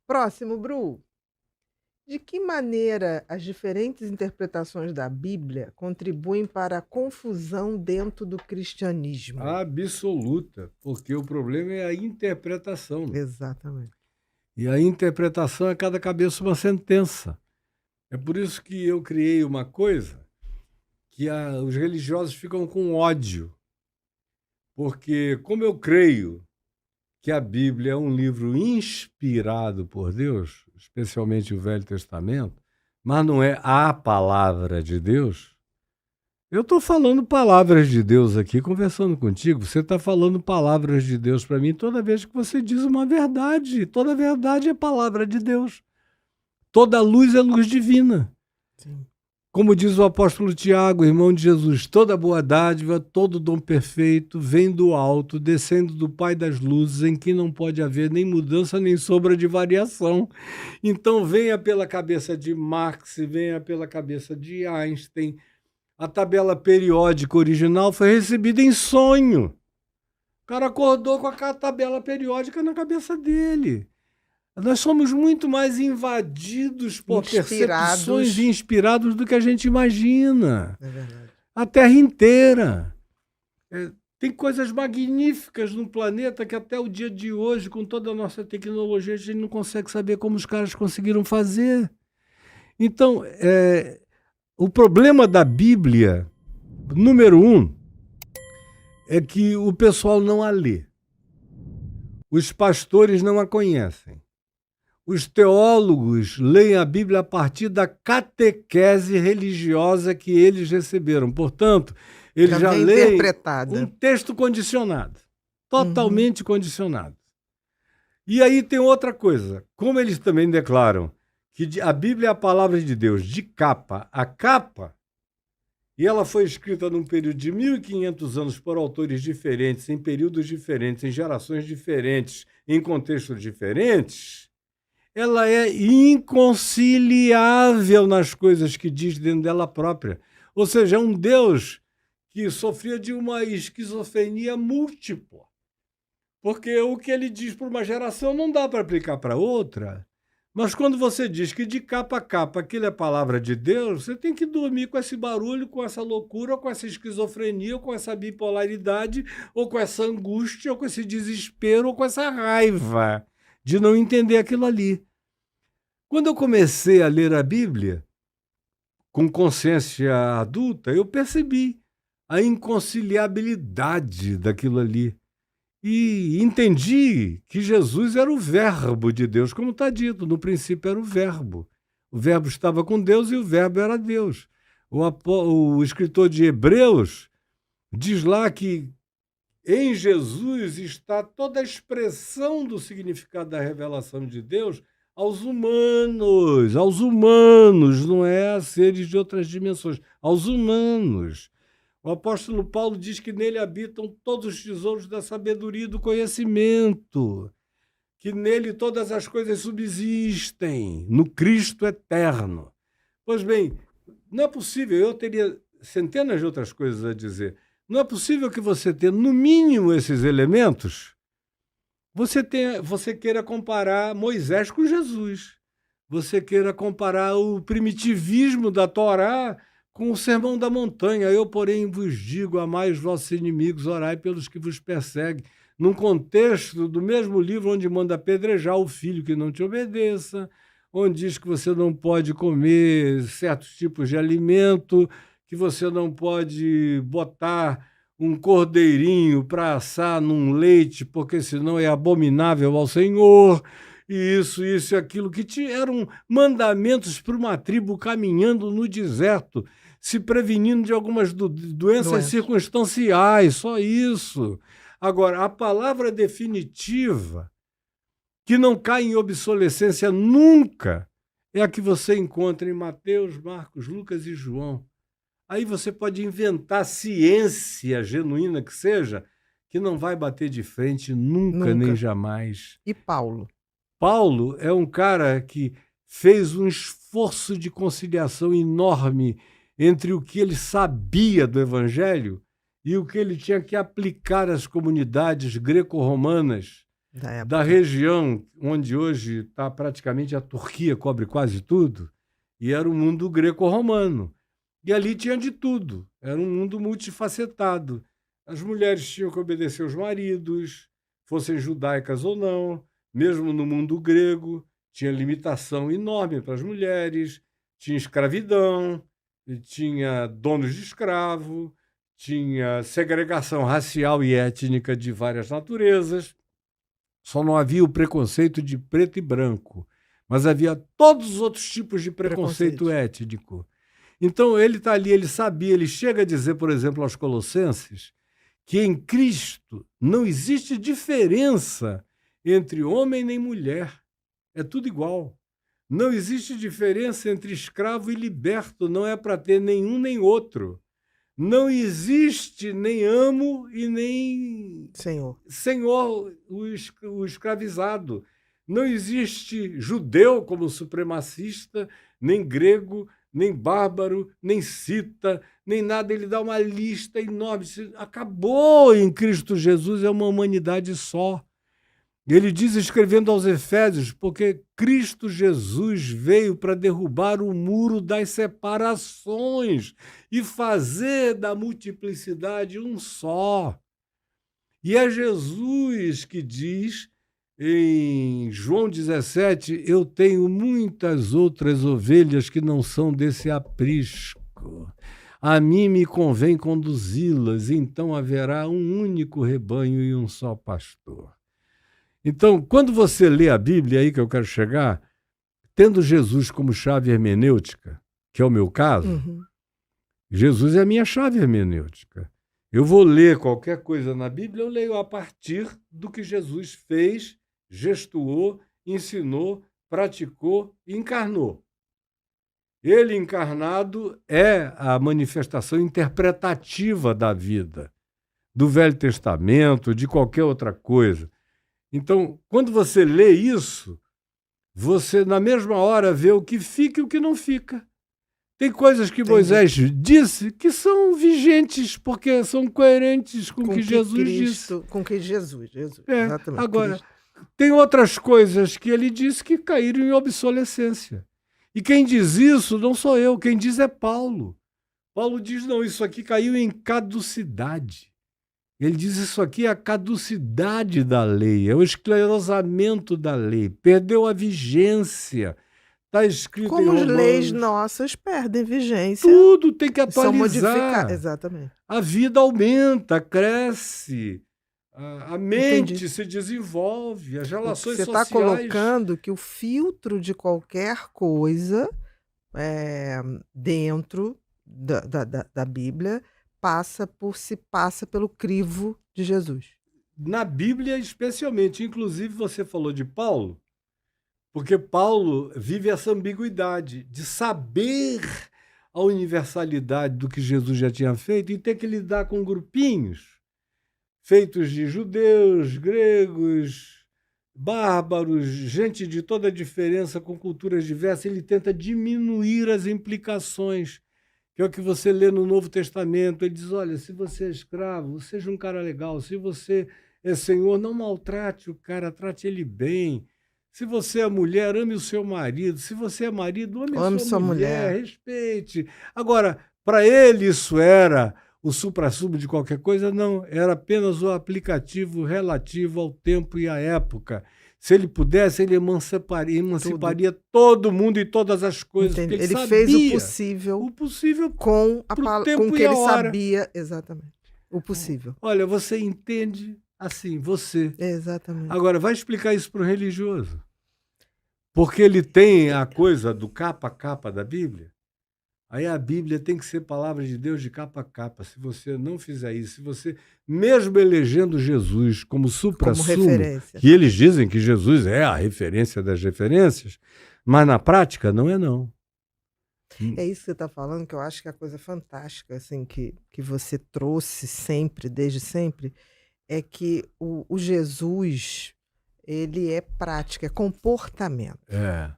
Próximo, Bru. De que maneira as diferentes interpretações da Bíblia contribuem para a confusão dentro do cristianismo? Absoluta, porque o problema é a interpretação. Exatamente. E a interpretação é cada cabeça uma sentença. É por isso que eu criei uma coisa que os religiosos ficam com ódio. Porque, como eu creio que a Bíblia é um livro inspirado por Deus, especialmente o Velho Testamento, mas não é a palavra de Deus. Eu estou falando palavras de Deus aqui, conversando contigo. Você está falando palavras de Deus para mim toda vez que você diz uma verdade. Toda verdade é palavra de Deus. Toda luz é luz divina. Sim. Como diz o apóstolo Tiago, irmão de Jesus, toda boa dádiva, todo dom perfeito vem do alto, descendo do Pai das luzes, em que não pode haver nem mudança nem sombra de variação. Então venha pela cabeça de Marx, venha pela cabeça de Einstein. A tabela periódica original foi recebida em sonho. O cara acordou com a tabela periódica na cabeça dele. Nós somos muito mais invadidos por percepções Inspirados. e inspirados do que a gente imagina. É verdade. A Terra inteira. Tem coisas magníficas no planeta que até o dia de hoje, com toda a nossa tecnologia, a gente não consegue saber como os caras conseguiram fazer. Então, o problema da Bíblia, número um, é que o pessoal não a lê. Os pastores não a conhecem. Os teólogos leem a Bíblia a partir da catequese religiosa que eles receberam. Portanto, eles já vem leem interpretada. um texto condicionado, totalmente condicionado. E aí tem outra coisa. Como eles também declaram que a Bíblia é a palavra de Deus de capa a capa, e ela foi escrita num período de 1.500 anos por autores diferentes, em períodos diferentes, em gerações diferentes, em contextos diferentes, ela é inconciliável nas coisas que diz dentro dela própria. Ou seja, é um Deus que sofria de uma esquizofrenia múltipla. Porque o que ele diz para uma geração não dá para aplicar para outra. Mas quando você diz que de capa a capa aquilo é palavra de Deus, você tem que dormir com esse barulho, com essa loucura, ou com essa esquizofrenia, ou com essa bipolaridade, ou com essa angústia, ou com esse desespero, ou com essa raiva de não entender aquilo ali. Quando eu comecei a ler a Bíblia, com consciência adulta, eu percebi a inconciliabilidade daquilo ali. E entendi que Jesus era o verbo de Deus, como está dito, no princípio era o verbo. O verbo estava com Deus e o verbo era Deus. O escritor de Hebreus diz lá que em Jesus está toda a expressão do significado da revelação de Deus aos humanos, não é a seres de outras dimensões, aos humanos. O apóstolo Paulo diz que nele habitam todos os tesouros da sabedoria e do conhecimento, que nele todas as coisas subsistem, no Cristo eterno. Pois bem, não é possível, eu teria centenas de outras coisas a dizer, não é possível que você tenha, no mínimo, esses elementos, você queira comparar Moisés com Jesus, você queira comparar o primitivismo da Torá com o Sermão da Montanha. Eu, porém, vos digo, amai os vossos inimigos, orai pelos que vos perseguem. Num contexto do mesmo livro onde manda apedrejar o filho que não te obedeça, onde diz que você não pode comer certos tipos de alimento, que você não pode botar um cordeirinho para assar num leite, porque senão é abominável ao Senhor, e isso e aquilo, que eram mandamentos para uma tribo caminhando no deserto, se prevenindo de algumas doenças circunstanciais, só isso. Agora, a palavra definitiva, que não cai em obsolescência nunca, é a que você encontra em Mateus, Marcos, Lucas e João. Aí você pode inventar ciência genuína que seja, que não vai bater de frente nunca. Nem jamais. E Paulo? Paulo é um cara que fez um esforço de conciliação enorme entre o que ele sabia do Evangelho e o que ele tinha que aplicar às comunidades greco-romanas Da da época. região onde hoje está praticamente a Turquia, cobre quase tudo, e era o mundo greco-romano. E ali tinha de tudo, era um mundo multifacetado. As mulheres tinham que obedecer aos maridos, fossem judaicas ou não, mesmo no mundo grego, tinha limitação enorme para as mulheres, tinha escravidão, e tinha donos de escravo, tinha segregação racial e étnica de várias naturezas. Só não havia o preconceito de preto e branco, mas havia todos os outros tipos de preconceito Preconceito. étnico. Então ele está ali, ele sabia, ele chega a dizer, por exemplo, aos Colossenses, que em Cristo não existe diferença entre homem nem mulher. É tudo igual. Não existe diferença entre escravo e liberto, não é para ter nenhum nem outro. Não existe nem amo e nem Senhor. senhor o escravizado. Não existe judeu como supremacista, nem grego, nem bárbaro, nem cita, nem nada. Ele dá uma lista enorme. Acabou em Cristo Jesus, é uma humanidade só. Ele diz, escrevendo aos Efésios, porque Cristo Jesus veio para derrubar o muro das separações e fazer da multiplicidade um só. E é Jesus que diz em João 17, eu tenho muitas outras ovelhas que não são desse aprisco. A mim me convém conduzi-las, então haverá um único rebanho e um só pastor. Então, quando você lê a Bíblia, aí que eu quero chegar, tendo Jesus como chave hermenêutica, que é o meu caso, Jesus é a minha chave hermenêutica. Eu vou ler qualquer coisa na Bíblia, eu leio a partir do que Jesus fez, gestuou, ensinou, praticou e encarnou. Ele encarnado é a manifestação interpretativa da vida, do Velho Testamento, de qualquer outra coisa. Então, quando você lê isso, você, na mesma hora, vê o que fica e o que não fica. Tem coisas que Moisés disse que são vigentes, porque são coerentes com o que Jesus disse. Com que Jesus. Exatamente. Agora, tem outras coisas que ele disse que caíram em obsolescência. E quem diz isso não sou eu, quem diz é Paulo. Paulo diz, não, isso aqui caiu em caducidade. Ele diz isso aqui é a caducidade da lei, é o esclerosamento da lei, perdeu a vigência. Está escrito como em Romanos. Como as leis nossas perdem vigência. Tudo tem que atualizar. São modificadas. Exatamente. A vida aumenta, cresce, a mente se desenvolve, as relações sociais... Você está colocando que o filtro de qualquer coisa dentro da Bíblia se passa pelo crivo de Jesus. Na Bíblia, especialmente. Inclusive, você falou de Paulo, porque Paulo vive essa ambiguidade de saber a universalidade do que Jesus já tinha feito e ter que lidar com grupinhos feitos de judeus, gregos, bárbaros, gente de toda a diferença, com culturas diversas. Ele tenta diminuir as implicações, que é o que você lê no Novo Testamento. Ele diz, olha, se você é escravo, seja um cara legal. Se você é senhor, não maltrate o cara, trate ele bem. Se você é mulher, ame o seu marido. Se você é marido, ame sua mulher, respeite. Agora, para ele isso era o suprassumo de qualquer coisa? Não, era apenas o aplicativo relativo ao tempo e à época. Se ele pudesse, ele emanciparia todo mundo e todas as coisas. Porque ele sabia, fez o possível com o que ele sabia. Exatamente. O possível. Olha, você entende assim, você. Exatamente. Agora, vai explicar isso para o religioso. Porque ele tem a coisa do capa a capa da Bíblia. Aí a Bíblia tem que ser palavra de Deus de capa a capa. Se você não fizer isso, se você, mesmo elegendo Jesus como suprassumo, que eles dizem que Jesus é a referência das referências, mas na prática não é não. É isso que você está falando, que eu acho que é a coisa fantástica assim, que você trouxe sempre, desde sempre, é que o Jesus, ele é prática, é comportamento,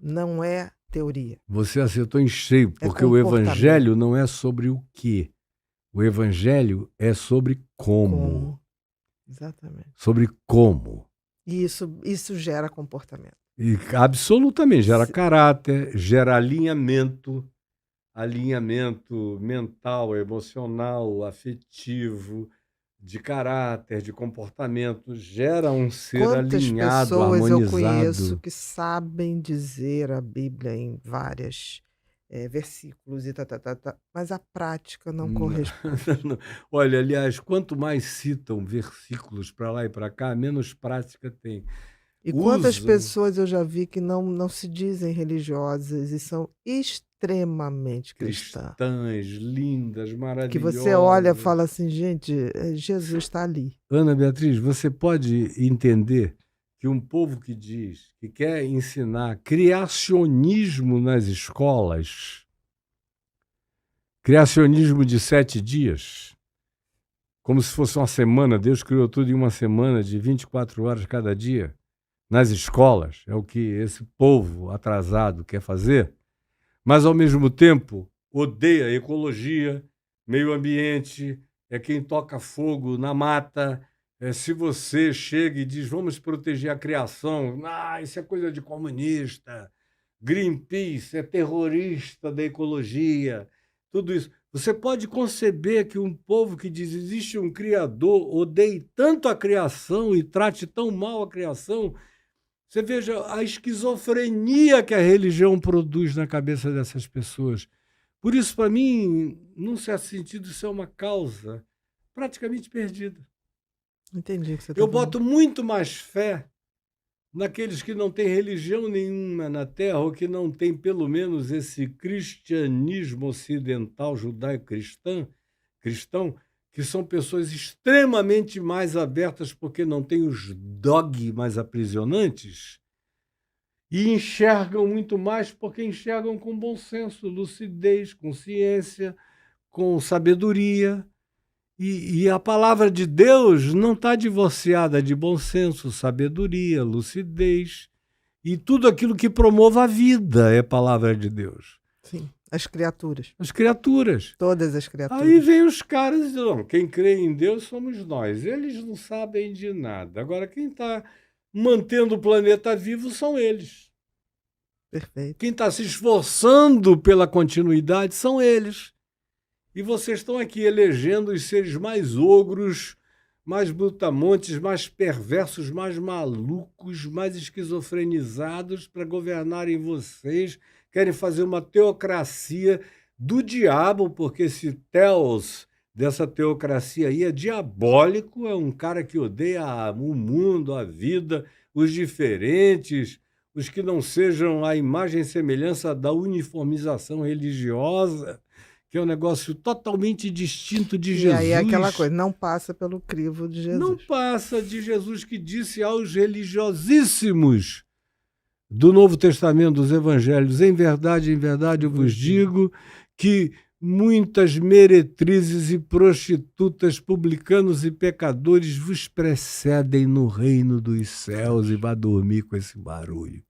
não é teoria. Você acertou em cheio, porque o evangelho não é sobre o quê. O evangelho é sobre como. Exatamente. Sobre como. E isso gera comportamento. E absolutamente, gera Se- caráter, gera alinhamento mental, emocional, afetivo, de caráter, de comportamento, gera um ser Quantas alinhado, pessoas eu conheço harmonizado. que sabem dizer a Bíblia em vários versículos e tá, mas a prática não Não, corresponde. não. Olha, aliás, quanto mais citam versículos para lá e para cá, menos prática tem. E quantas Usam pessoas eu já vi que não se dizem religiosas e são extremamente cristãs. cristãs, lindas, Que você olha e maravilhosas. fala assim, gente, Jesus está ali. Ana Beatriz, você pode entender que um povo que diz que quer ensinar criacionismo nas escolas, criacionismo de 7 dias, como se fosse uma semana, Deus criou tudo em uma semana de 24 horas cada dia, nas escolas, é o que esse povo atrasado quer fazer, mas ao mesmo tempo odeia a ecologia, meio ambiente, é quem toca fogo na mata. Se você chega e diz vamos proteger a criação, isso é coisa de comunista, Greenpeace é terrorista da ecologia, tudo isso. Você pode conceber que um povo que diz existe um Criador odeie tanto a criação e trate tão mal a criação. Você veja a esquizofrenia que a religião produz na cabeça dessas pessoas. Por isso, para mim, num certo sentido, isso é uma causa praticamente perdida. Entendi o que você está Eu falando. boto muito mais fé naqueles que não têm religião nenhuma na Terra ou que não têm, pelo menos, esse cristianismo ocidental, judaico-cristão, que são pessoas extremamente mais abertas porque não têm os dogmas aprisionantes e enxergam muito mais porque enxergam com bom senso, lucidez, consciência, com sabedoria. E a palavra de Deus não está divorciada de bom senso, sabedoria, lucidez e tudo aquilo que promova a vida é palavra de Deus. Sim, as criaturas. As criaturas. Todas as Aí criaturas. vem os caras e dizem, não, quem crê em Deus somos nós. Eles não sabem de nada. Agora, quem está mantendo o planeta vivo são eles. Perfeito. Quem está se esforçando pela continuidade são eles. E vocês estão aqui elegendo os seres mais ogros, mais brutamontes, mais perversos, mais malucos, mais esquizofrenizados para governarem vocês. Querem fazer uma teocracia do diabo, porque esse Theos dessa teocracia aí é diabólico, é um cara que odeia o mundo, a vida, os diferentes, os que não sejam a imagem e semelhança da uniformização religiosa, que é um negócio totalmente distinto de E aí é aquela Jesus. coisa, não passa pelo crivo de Não Jesus. passa de Jesus que disse aos religiosíssimos do Novo Testamento, dos Evangelhos, em verdade eu vos digo que muitas meretrizes e prostitutas, publicanos e pecadores vos precedem no reino dos céus e vá dormir com esse barulho.